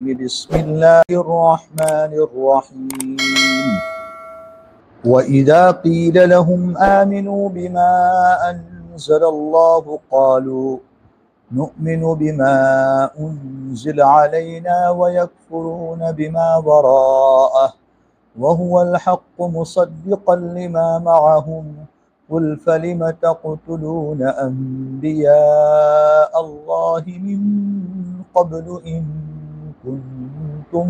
بسم الله الرحمن الرحيم وإذا قيل لهم آمنوا بما أنزل الله قالوا نؤمن بما أنزل علينا ويكفرون بما وراءه وهو الحق مصدقا لما معهم قل فلم تقتلون أنبياء الله من قبل إن کنتم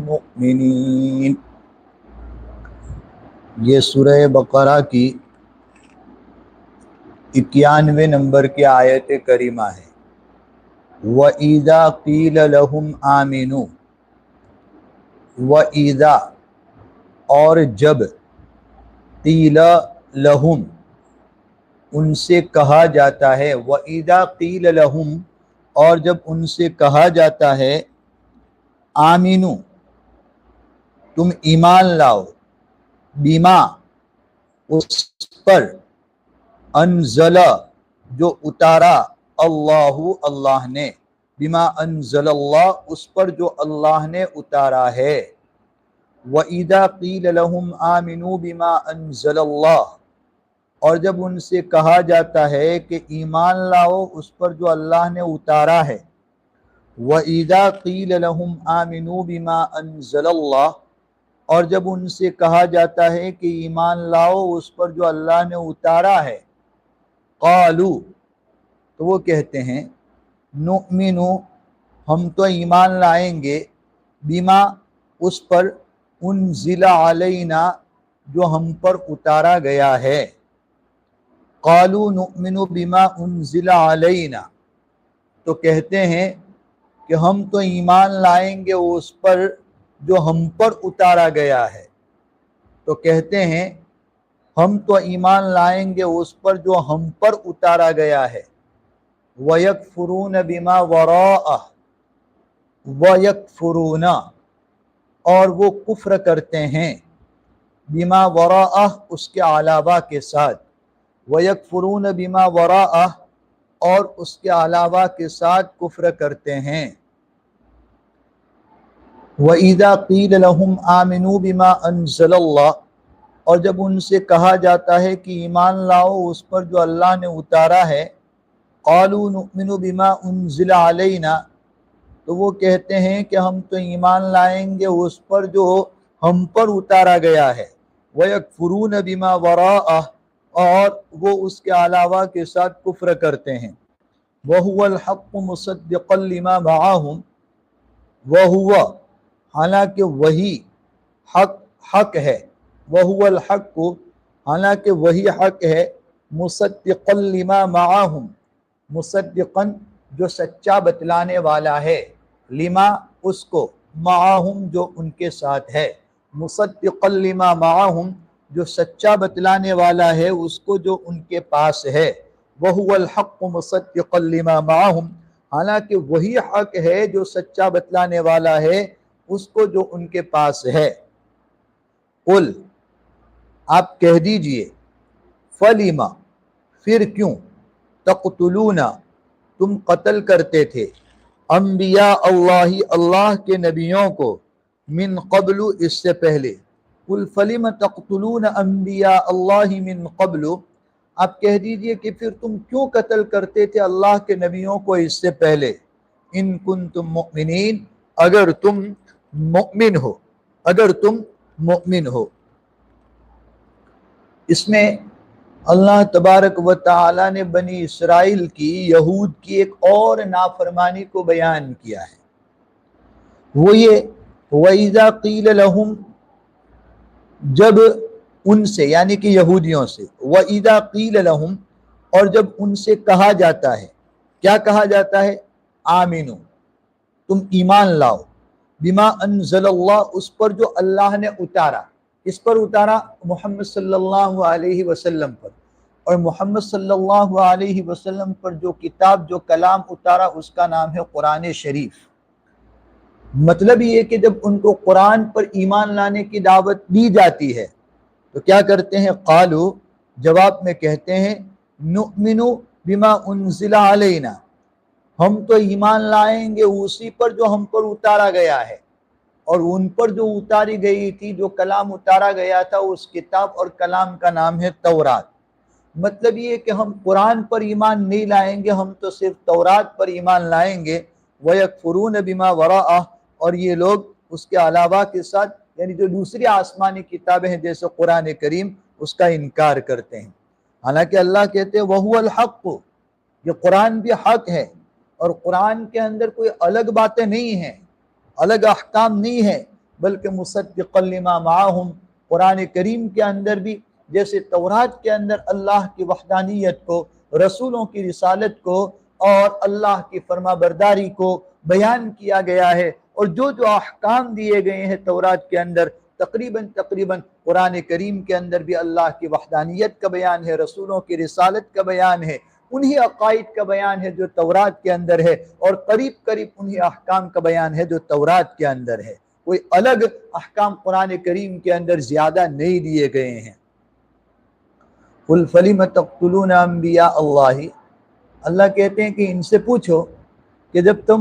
مؤمنین۔ یہ سورہ بقرہ کی 91 نمبر کی آیت کریمہ ہے۔ وَإِذَا قِيلَ لَهُمْ آمِنُوا، وَإِذَا اور جب، قِيلَ لَهُمْ ان سے کہا جاتا ہے، وَإِذَا قِيلَ لَهُمْ اور جب ان سے کہا جاتا ہے آمینو تم ایمان لاؤ، بیما اس پر، انزل جو اتارا، اللہ اللہ نے، بیما انزل اللہ اس پر جو اللہ نے اتارا ہے۔ وَإِذَا قِيلَ لَهُمْ آمِنُوا بِمَا أَنزَلَ اللَّهُ اور جب ان سے کہا جاتا ہے کہ ایمان لاؤ اس پر جو اللہ نے اتارا ہے۔ وَإِذَا قِيلَ لَهُمْ آمِنُوا بِمَا أَنزَلَ اللَّهُ اور جب ان سے کہا جاتا ہے کہ ایمان لاؤ اس پر جو اللہ نے اتارا ہے، قالوا تو وہ کہتے ہیں، نؤمن ہم تو ایمان لائیں گے، بما اس پر، انزل علینا جو ہم پر اتارا گیا ہے۔ قالوا نؤمن بما انزل علینا تو کہتے ہیں کہ ہم تو ایمان لائیں گے اس پر جو ہم پر اتارا گیا ہے، تو کہتے ہیں ہم تو ایمان لائیں گے اس پر جو ہم پر اتارا گیا ہے۔ وَيَكْفُرُونَ بِمَا وَرَاءَهُ وَيَكْفُرُونَ اور وہ کفر کرتے ہیں، بِمَا وَرَاءَهُ اس کے علاوہ کے ساتھ، وَيَكْفُرُونَ بِمَا وَرَاءَهُ اور اس کے علاوہ کے ساتھ کفر کرتے ہیں۔ وَإِذَا قِيلَ لَهُمْ آمِنُوا بِمَا أَنزَلَ اللَّهُ اور جب ان سے کہا جاتا ہے کہ ایمان لاؤ اس پر جو اللہ نے اتارا ہے، قَالُوا نُؤْمِنُ بِمَا أُنزِلَ عَلَيْنَا تو وہ کہتے ہیں کہ ہم تو ایمان لائیں گے اس پر جو ہم پر اتارا گیا ہے۔ وَيَكْفُرُونَ بِمَا وَرَاءَهُ اور وہ اس کے علاوہ کے ساتھ کفر کرتے ہیں۔ وَهُوَ الْحَقُّ مُصَدِّقًا لِمَا مَعَهُمْ وَهُوَ حالانکہ وہی حق ہے، وَهُوَ الْحَقُّ حالانکہ وہی حق ہے، مُصَدِّقًا لِمَا مَعَهُمْ مصدقاً جو سچا بتلانے والا ہے، لما اس کو، معاہم جو ان کے ساتھ ہے، مصدقا لما معاہم جو سچا بتلانے والا ہے اس کو جو ان کے پاس ہے۔ وَهُوَ الْحَقُّ مُصَدِّقًا لِمَا مَعَهُمْ حالانکہ وہی حق ہے جو سچا بتلانے والا ہے اس کو جو ان کے پاس ہے۔ قل آپ کہہ دیجئے، فَلِمَ پھر کیوں، تقتلون تم قتل کرتے تھے، انبیاء اللہ اللہ کے نبیوں کو، من قبل اس سے پہلے، قل فلم تقتلون انبیاء اللہ من قبل آپ کہہ دیجئے کہ پھر تم کیوں قتل کرتے تھے اللہ کے نبیوں کو اس سے پہلے، ان کنتم مؤمنین اگر تم مؤمن ہو، اگر تم مؤمن ہو۔ اس میں اللہ تبارک و تعالی نے بنی اسرائیل کی، یہود کی ایک اور نافرمانی کو بیان کیا ہے، وہ یہ وَإِذَا قِيلَ لَهُمْ جب ان سے یعنی کہ یہودیوں سے، وَإِذَا قِيلَ لَهُمْ اور جب ان سے کہا جاتا ہے، کیا کہا جاتا ہے، آمینو تم ایمان لاؤ، بما انزل اللہ اس پر جو اللہ نے اتارا، اس پر اتارا محمد صلی اللہ علیہ وسلم پر، اور محمد صلی اللہ علیہ وسلم پر جو کتاب جو کلام اتارا اس کا نام ہے قرآن شریف۔ مطلب یہ کہ جب ان کو قرآن پر ایمان لانے کی دعوت دی جاتی ہے تو کیا کرتے ہیں، قالو جواب میں کہتے ہیں، نؤمن بما انزل علینا ہم تو ایمان لائیں گے اسی پر جو ہم پر اتارا گیا ہے، اور ان پر جو اتاری گئی تھی، جو کلام اتارا گیا تھا، اس کتاب اور کلام کا نام ہے تورات۔ مطلب یہ کہ ہم قرآن پر ایمان نہیں لائیں گے، ہم تو صرف تورات پر ایمان لائیں گے۔ وَيَكْفُرُونَ بِمَا وَرَاءَهُ، اور یہ لوگ اس کے علاوہ کے ساتھ، یعنی جو دوسری آسمانی کتابیں ہیں جیسے قرآن کریم، اس کا انکار کرتے ہیں۔ حالانکہ اللہ کہتے ہیں وَهُوَ الْحَقُّ، یہ قرآن بھی حق ہے، اور قرآن کے اندر کوئی الگ باتیں نہیں ہیں، الگ احکام نہیں ہے، بلکہ مصدقا لما معہم، قرآن کریم کے اندر بھی جیسے تورات کے اندر اللہ کی وحدانیت کو، رسولوں کی رسالت کو اور اللہ کی فرما برداری کو بیان کیا گیا ہے، اور جو جو احکام دیے گئے ہیں تورات کے اندر، تقریباً قرآن کریم کے اندر بھی اللہ کی وحدانیت کا بیان ہے، رسولوں کی رسالت کا بیان ہے، انہی عقائد کا بیان ہے جو تورات کے اندر ہے، اور قریب انہی احکام کا بیان ہے جو تورات کے اندر ہے۔ کوئی الگ احکام قرآن کریم کے اندر زیادہ نہیں دیے گئے ہیں۔ قُلْ فَلِمَ تَقْتُلُونَ أَنْبِيَاءَ اللَّهِ، اللہ کہتے ہیں کہ ان سے پوچھو کہ جب تم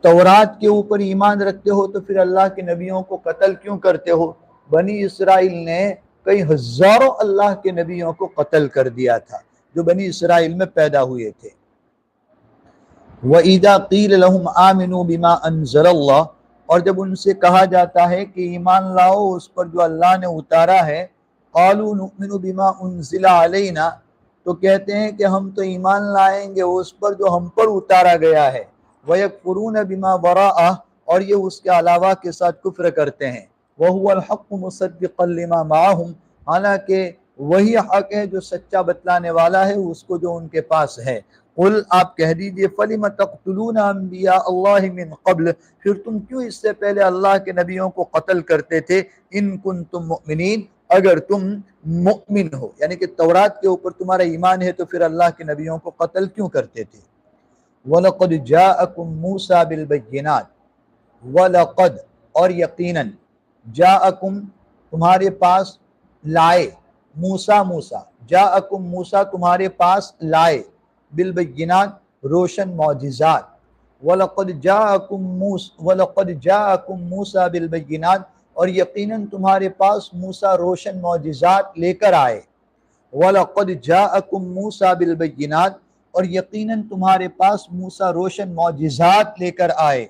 تورات کے اوپر ایمان رکھتے ہو تو پھر اللہ کے نبیوں کو قتل کیوں کرتے ہو؟ بنی اسرائیل نے کئی ہزاروں اللہ کے نبیوں کو قتل کر دیا تھا جو بنی اسرائیل میں پیدا ہوئے تھے۔ وَإِذَا قِيلَ لَهُمْ آمِنُوا بِمَا أَنزَلَ اللَّهُ، اور جب ان سے کہا جاتا ہے کہ ایمان لاؤ اس پر جو اللہ نے اتارا ہے، قَالُوا نُؤْمِنُ بِمَا أُنزِلَ عَلَيْنَا، تو کہتے ہیں کہ ہم تو ایمان لائیں گے اس پر جو ہم پر اتارا گیا ہے، وَيَكْفُرُونَ بِمَا وَرَاءَهُ، اور یہ اس کے علاوہ کے ساتھ کفر کرتے ہیں، وَهُوَ الْحَقُّ مُصَدِّقًا لِمَا مَعَهُمْ، حالانکہ وہی حق ہے جو سچا بتلانے والا ہے اس کو جو ان کے پاس ہے۔ قل، آپ کہہ دیجئے فَلِمَ تَقْتُلُونَ أَنْبِيَاءَ اللَّهِ مِنْ قَبْلِ، پھر تم کیوں اس سے پہلے اللہ کے نبیوں کو قتل کرتے تھے، ان کنتم مؤمنین، اگر تم مؤمن ہو، یعنی کہ تورات کے اوپر تمہارا ایمان ہے تو پھر اللہ کے نبیوں کو قتل کیوں کرتے تھے۔ وَلَقَدْ جَاءَكُمْ مُوسَى بِالْبَيِّنَاتِ، وَلَقَدْ، اور یقیناً، جاءکم، تمہارے پاس لائے، موسیٰ جاءکم موسیٰ تمہارے پاس لائے، بالبینات، روشن معجزات، وَلَقَدْ جَاءَكُمْ مُوسَى بِالْبَيِّنَاتِ، اور یقیناً تمہارے پاس موسیٰ روشن معجزات لے کر آئے، وَلَقَدْ جَاءَكُمْ مُوسَى بِالْبَيِّنَاتِ، اور یقیناً تمہارے پاس موسیٰ روشن معجزات لے کر آئے۔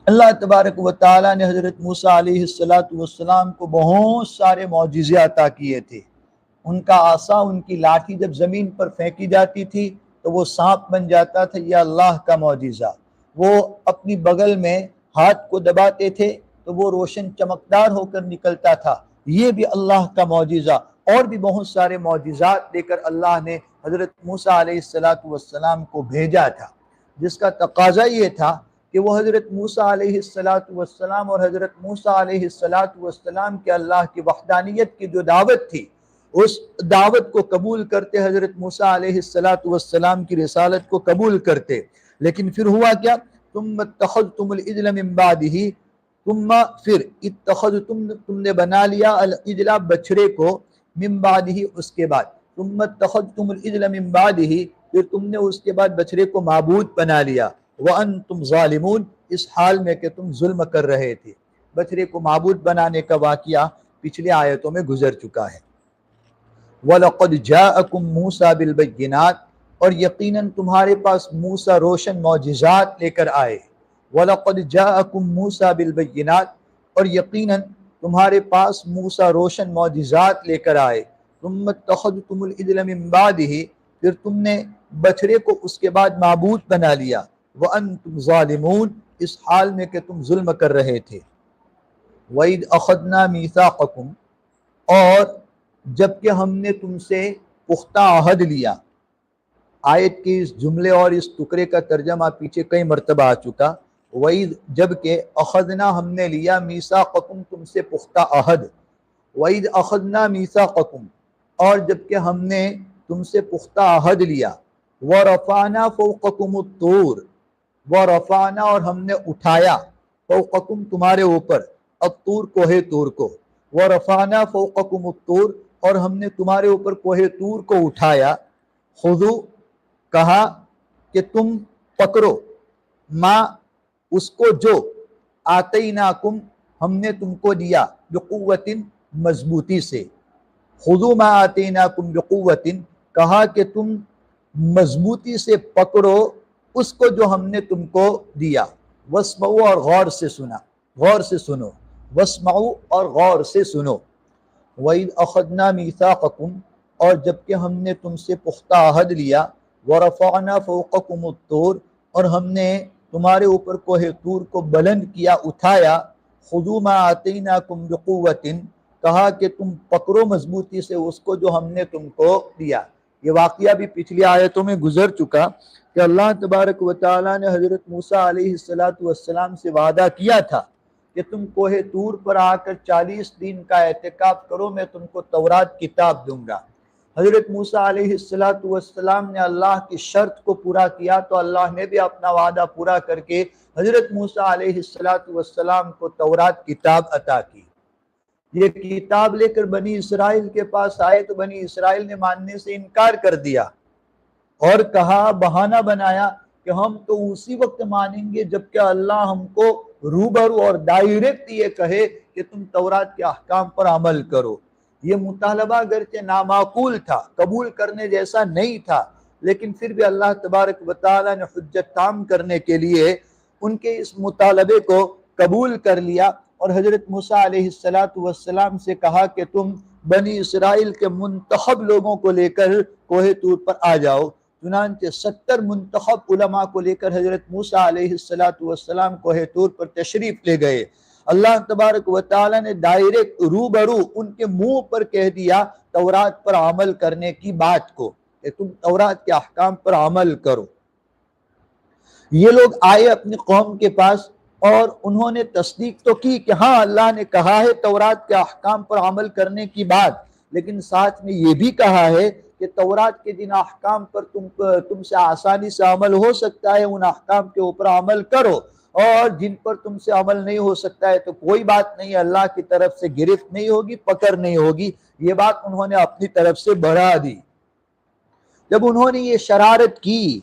اللہ تبارک و تعالیٰ نے حضرت موسیٰ علیہ السلام کو بہت سارے معجزے عطا کیے تھے۔ ان کا عصا، ان کی لاٹھی جب زمین پر پھینکی جاتی تھی تو وہ سانپ بن جاتا تھا، یہ اللہ کا معجزہ۔ وہ اپنی بغل میں ہاتھ کو دباتے تھے تو وہ روشن چمکدار ہو کر نکلتا تھا، یہ بھی اللہ کا معجزہ۔ اور بھی بہت سارے معجزات دے کر اللہ نے حضرت موسیٰ علیہ السلام کو بھیجا تھا، جس کا تقاضا یہ تھا کہ وہ حضرت موسیٰ علیہ السلام اور حضرت موسیٰ علیہ السلام کے اللہ کی وحدانیت کی جو دعوت تھی، اس دعوت کو قبول کرتے، حضرت موسیٰ علیہ السلام کی رسالت کو قبول کرتے۔ لیکن پھر ہوا کیا؟ ثم اتخذتم العجل من بعدہ، پھر تم نے بنا لیا العجل، بچھڑے کو، من بعدہ، اس کے بعد، ثم اتخذتم العجل من بعدہ، پھر تم نے اس کے بعد بچھڑے کو معبود بنا لیا، وَأَنْتُمْ ظَالِمُونَ، اس حال میں کہ تم ظلم کر رہے تھے۔ بچھڑے کو معبود بنانے کا واقعہ پچھلے آیتوں میں گزر چکا ہے۔ وَلَقَدْ جَاءَكُمْ مُوسَى بِالْبَيِّنَاتِ، اور یقیناً تمہارے پاس موسیٰ روشن معجزات لے کر آئے۔ وَلَقَدْ جَاءَكُمْ مُوسَى بِالْبَيِّنَاتِ، اور یقیناً تمہارے پاس موسیٰ روشن معجزات لے کر آئے۔ ثُمَّ اتَّخَذْتُمُ الْعِجْلَ مِن بَعْدِهِ، پھر تم نے بچھڑے کو اس کے بعد معبود بنا لیا، وَأَنْتُمْ ظَالِمُونَ، اس حال میں کہ تم ظلم کر رہے تھے۔ وَإِذْ أَخَذْنَا مِيثَاقَكُمْ، اور جب کہ ہم نے تم سے پختہ عہد لیا۔ آیت کے اس جملے اور اس ٹکڑے کا ترجمہ پیچھے کئی مرتبہ آ چکا۔ وَإِذْ، جب کہ، أَخَذْنَا، ہم نے لیا، مِيثَاقَكُمْ، تم سے پختہ عہد۔ وَإِذْ أَخَذْنَا مِيثَاقَكُمْ، اور جب کہ ہم نے تم سے پختہ عہد لیا۔ وَرَفَعْنَا فَوْقَكُمُ الطُّورَ، وَرَفَعْنَا، اور ہم نے اٹھایا، فوقکم، تمہارے اوپر، الطور، کوہ طور کو، وَرَفَعْنَا فَوْقَكُمُ الطُّورَ، اور ہم نے تمہارے اوپر کوہ طور کو اٹھایا۔ خذو، کہا، کہ تم پکڑو ما اس کو جو آتیناکم ہم نے تم کو دیا بقوت مضبوطی سے، خذوا ما آتیناکم بقوت کہا کہ تم مضبوطی سے پکڑو اس کو جو ہم نے تم کو دیا، واسمعوا اور غور سے سنا، غور سے سنو، واسمعوا اور غور سے سنو، وَإِذْ أَخَذْنَا مِيثَاقَكُمْ اور جبکہ ہم نے تم سے پختہ عہد لیا، وَرَفَعْنَا فَوْقَكُمُ الطُّورَ اور ہم نے تمہارے اوپر کوہ طور کو بلند کیا، اٹھایا، خُذُوا مَا آتَيْنَاكُمْ بِقُوَّةٍ کہا کہ تم پکڑو مضبوطی سے اس کو جو ہم نے تم کو دیا۔ یہ واقعہ بھی پچھلی آیتوں میں گزر چکا کہ اللہ تبارک و تعالیٰ نے حضرت موسیٰ علیہ السلام سے وعدہ کیا تھا کہ تم کوہ طور پر آ کر 40 دن کا اعتکاف کرو، میں تم کو تورات کتاب دوں گا۔ حضرت موسیٰ علیہ السلام نے اللہ کی شرط کو پورا کیا تو اللہ نے بھی اپنا وعدہ پورا کر کے حضرت موسیٰ علیہ السلام کو تورات کتاب عطا کی۔ یہ کتاب لے کر بنی اسرائیل کے پاس آئے تو بنی اسرائیل نے ماننے سے انکار کر دیا اور کہا، بہانہ بنایا کہ ہم تو اسی وقت مانیں گے جب کہ اللہ ہم کو روبرو اور ڈائریکٹ یہ کہے کہ تم تورات کے احکام پر عمل کرو۔ یہ مطالبہ اگرچہ نامعقول تھا، قبول کرنے جیسا نہیں تھا، لیکن پھر بھی اللہ تبارک و تعالیٰ نے حجت تام کرنے کے لیے ان کے اس مطالبے کو قبول کر لیا اور حضرت موسیٰ علیہ السلام سے کہا کہ تم بنی اسرائیل کے منتخب لوگوں کو لے کر کوہ طور پر آ جاؤ۔ چنانچہ 70 منتخب علماء کو لے کر حضرت موسیٰ علیہ السلام کوہ طور پر تشریف لے گئے۔ اللہ تبارک و تعالیٰ نے ڈائریکٹ روبرو ان کے منہ پر کہہ دیا تورات پر عمل کرنے کی بات کو کہ تم تورات کے احکام پر عمل کرو۔ یہ لوگ آئے اپنی قوم کے پاس اور انہوں نے تصدیق تو کی کہ ہاں اللہ نے کہا ہے تورات کے احکام پر عمل کرنے کی بات، لیکن ساتھ میں یہ بھی کہا ہے کہ تورات کے جن احکام پر تم سے آسانی سے عمل ہو سکتا ہے ان احکام کے اوپر عمل کرو، اور جن پر تم سے عمل نہیں ہو سکتا ہے تو کوئی بات نہیں، اللہ کی طرف سے گرفت نہیں ہوگی، پکڑ نہیں ہوگی۔ یہ بات انہوں نے اپنی طرف سے بڑھا دی۔ جب انہوں نے یہ شرارت کی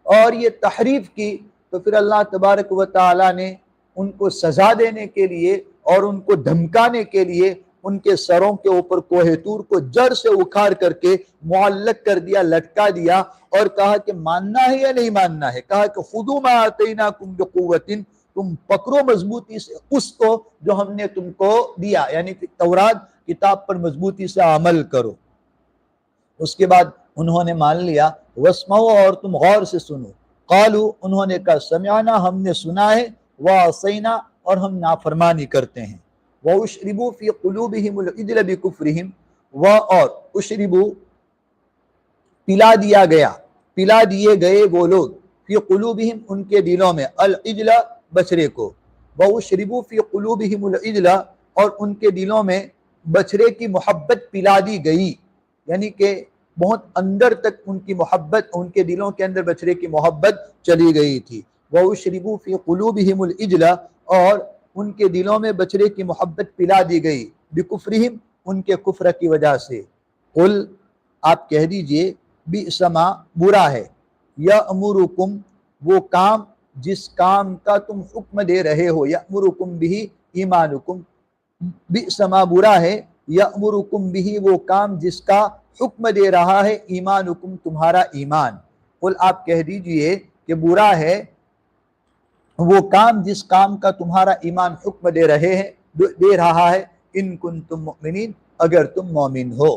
اور یہ تحریف کی تو پھر اللہ تبارک و تعالیٰ نے ان کو سزا دینے کے لیے اور ان کو دھمکانے کے لیے ان کے سروں کے اوپر کوہ طور کو جڑ سے اکھاڑ کر کے معلق کر دیا، لٹکا دیا اور کہا کہ ماننا ہے یا نہیں ماننا ہے۔ کہا کہ خذوا ما آتیناکم بقوۃ تم پکڑو مضبوطی سے اس کو جو ہم نے تم کو دیا، یعنی کہ تورات کتاب پر مضبوطی سے عمل کرو۔ اس کے بعد انہوں نے مان لیا، واسمعوا اور تم غور سے سنو، قالوا انہوں نے کہا سمعنا ہم نے سنا ہے، وعصینا اور ہم نافرمانی کرتے ہیں، وَأُشْرِبُوا فِي قُلُوبِهِمُ الْعِجْلَ بِكُفْرِهِمْ اور اشربو پلا دیا گیا، پلا دیے گئے وہ لوگ، فی قلوبہم ان کے دلوں میں، العجل بچھڑے کو، وَأُشْرِبُوا فِي قُلُوبِهِمُ الْعِجْلَ اور ان کے دلوں میں بچھڑے کی محبت پلا دی گئی، یعنی کہ بہت اندر تک ان کی محبت، ان کے دلوں کے اندر بچھڑے کی محبت چلی گئی تھی۔ وَأُشْرِبُوا فِي قُلُوبِهِمُ الْعِجْلَ اور ان کے دلوں میں بچھڑے کی محبت پلا دی گئی، بِكُفْرِهِمْ ان کے کفر کی وجہ سے۔ قل آپ کہہ دیجئے، بئس ما برا ہے، یأمرکم وہ کام جس کام کا تم حکم دے رہے ہو، یأمرکم بہ ایمانکم، بئس ما برا ہے، یأمرکم بہ وہ کام جس کا حکم دے رہا ہے ایمانکم تمہارا ایمان۔ قل آپ کہہ دیجئے کہ برا ہے وہ کام جس کام کا تمہارا ایمان حکم دے رہا ہے، ان کنتم مؤمنین اگر تم مومن ہو۔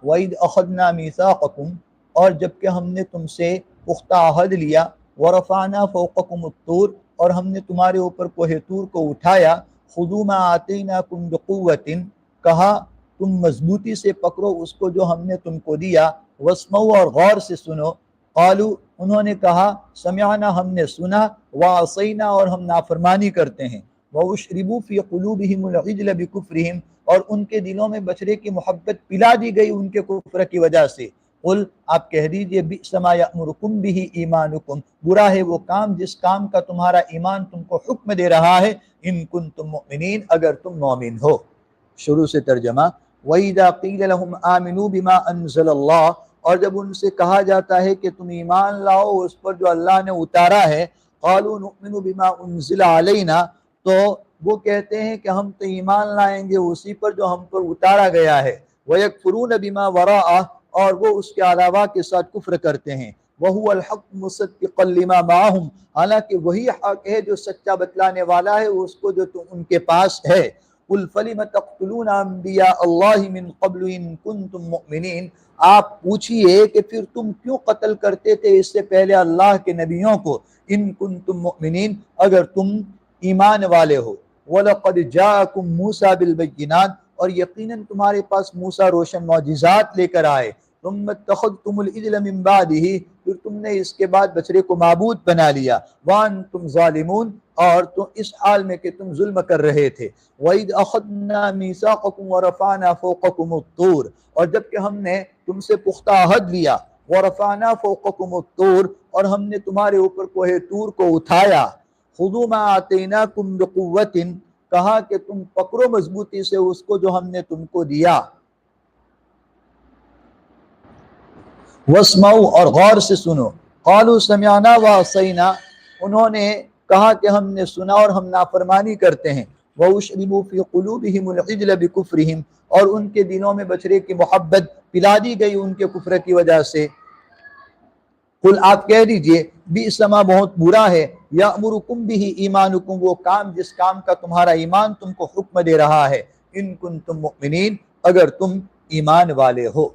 وَإِذْ أَخَذْنَا مِيثَاقَكُمْ اور جبکہ ہم نے تم سے پختہ عہد لیا، وَرَفَعْنَا فَوْقَكُمُ الطُّورَ اور ہم نے تمہارے اوپر کوہ طور کو اٹھایا، خُذُوا مَا آتَيْنَاكُمْ بِقُوَّةٍ کہا تم مضبوطی سے پکڑو اس کو جو ہم نے تم کو دیا، وَاسْمَعُوا اور غور سے سنو، قالوا انہوں نے کہا سمعنا ہم نے سنا، وعصینا اور ہم نافرمانی کرتے ہیں، وَأُشْرِبُوا فِي قُلُوبِهِمُ الْعِجْلَ بِكُفْرِهِمْ اور ان کے دلوں میں بچھڑے کی محبت پلا دی گئی ان کے کفر کی وجہ سے۔ قل آپ کہہ دیجئے بئس ما یأمرکم بہ ایمانکم برا ہے وہ کام جس کام کا تمہارا ایمان تم کو حکم دے رہا ہے، ان کنتم مؤمنین اگر تم مومن ہو۔ شروع سے ترجمہ۔ وَإِذَا قِيلَ لَهُمْ آمِنُوا بِمَا أَنزَلَ اللَّهُ اور جب ان سے کہا جاتا ہے کہ تم ایمان لاؤ اس پر جو اللہ نے اتارا ہے، قالوا نؤمن بما انزل علینا، تو وہ کہتے ہیں کہ ہم تو ایمان لائیں گے اسی پر جو ہم پر اتارا گیا ہے، وَيَكْفُرُونَ بِمَا وَرَاءَهُ، اور وہ اس کے علاوہ کے ساتھ کفر کرتے ہیں، وَهُوَ الْحَقُّ مُصَدِّقًا لِمَا مَعَهُمْ، حالانکہ وہی حق ہے جو سچا بتلانے والا ہے اس کو جو ان کے پاس ہے۔ قُلْ فَلِمَ تَقْتُلُونَ أَنْبِيَاءَ اللَّهِ مِنْ قَبْلُ إِن كُنْتُمْ مُؤْمِنِينَ، آپ پوچھئے کہ پھر تم کیوں قتل کرتے تھے اس سے پہلے اللہ کے نبیوں کو، ان کنتم مؤمنین، اگر تم ایمان والے ہو۔ وَلَقَدْ جَاءَكُمْ مُوسَىٰ بِالْبَيِّنَاتِ، اور یقیناً تمہارے پاس موسیٰ روشن معجزات لے کر آئے۔ ثُمَّ اتَّخَذْتُمُ الْعِجْلَ مِن بَعْدِهِ، پھر تم نے اس کے بعد بچڑے کو معبود بنا لیا، وَأَنْتُمْ ظَالِمُونَ، اور تو اس حال میں کہ تم ظلم کر رہے تھے۔ وَإِذْ أَخَذْنَا مِيثَاقَكُمْ وَرَفَعْنَا فَوْقَكُمُ الطُّورَ، اور جب کہ ہم نے تم سے پختہ عہد لیا، وَرَفَعْنَا فَوْقَكُمُ الطُّورَ، اور ہم نے تمہارے اوپر کوہ طور کو اٹھایا، خُذُوا مَا آتَيْنَاكُمْ بِقُوَّةٍ، کہا کہ تم پکڑو مضبوطی سے اس کو جو ہم نے تم کو دیا، وَاسْمَعُوا، اور غور سے سنو، قَالُوا سَمِعْنَا وَعَصَيْنَا، انہوں نے کہا کہ ہم نے سنا اور ہم نافرمانی کرتے ہیں، وَأُشْرِبُوا فِي قُلُوبِهِمُ الْعِجْلَ بِكُفْرِهِمْ، اور ان کے دلوں میں بچڑے کی محبت پلا دی گئی ان کے کفر کی وجہ سے۔ قل، آپ کہہ دیجئے، بئس ما، بہت برا ہے، یأمرکم بہ ایمانکم، وہ کام جس کام کا تمہارا ایمان تم کو حکم دے رہا ہے، ان کنتم مؤمنین، اگر تم ایمان والے ہو۔